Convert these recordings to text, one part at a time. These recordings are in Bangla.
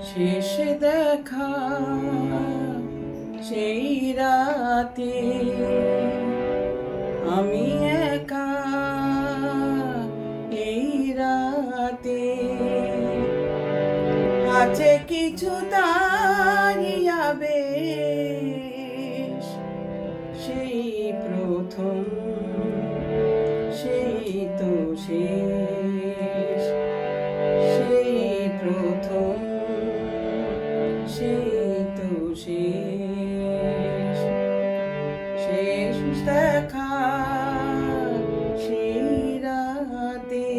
শেষ দেখা সেই রাতে আমি একা এই রাতে আছে কিছু দাঁড়িয়া বেশ সেই প্রথম সেই তো শেষ সেই প্রথম সেই তো শেষ শেষ দেখা সেই রাতে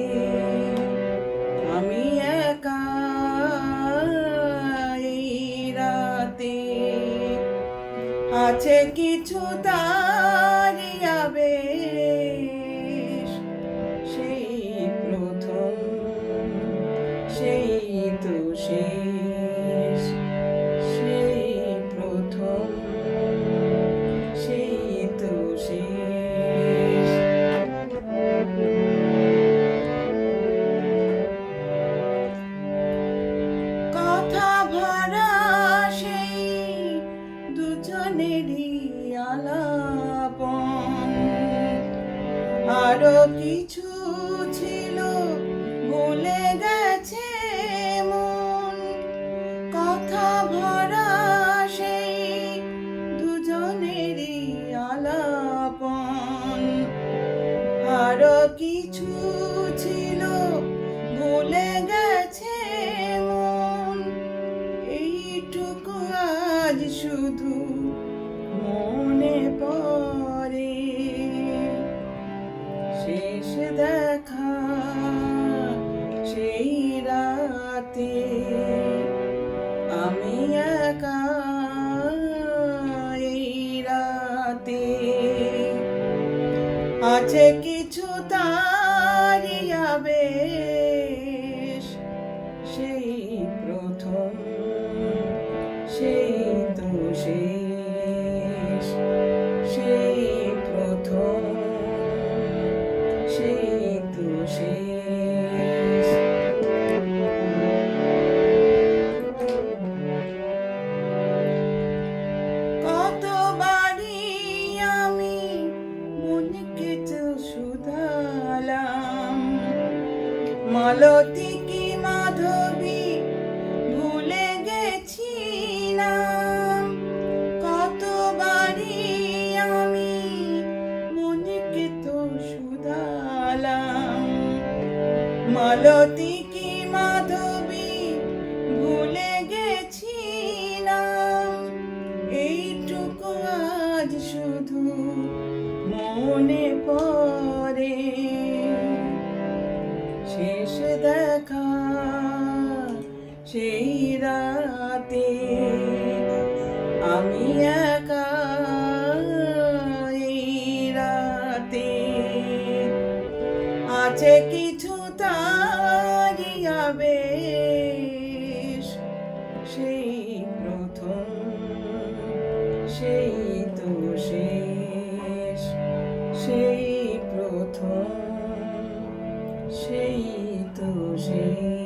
আমি একা এই রাতে আছে কিছু দাঁড়িয়া বেশ সেই প্রথম সেই তো শেষ সেই প্রথম সেই তো শেষ কথা ভরা সেই দুজনেরই আলাপন আরো কিছু ছিল ভুলে গেছে মন কথা ভরা সেই দুজনেরই আলাপন আরো কিছু ছিল ভুলে গেছে মন এইটুকু আজ শুধু মনে পড়ে শেষ দেখা সেই রাতে আমি একা এই রাতে আছে কিছু দাঁড়িয়া বেশ সেই প্রথম সেই তো শেষ সেই প্রথম সেই তো শেষ কতবারই আমি মনকে তো শুধালাম মালতী কি মাধবী ভুলে গেছি না কতবারই আমি মনকে তো শুধালাম মালতী কি মাধবী ভুলে গেছি না এইটুকু আজ শুধু মনে পড়ে শেষ দেখা সেই রাতে আমি একা এই রাতে আছে কিছু দাঁড়িয়া বেশ সেই প্রথম সেই তো শেষ সেই প্রথম সেই তো শেষ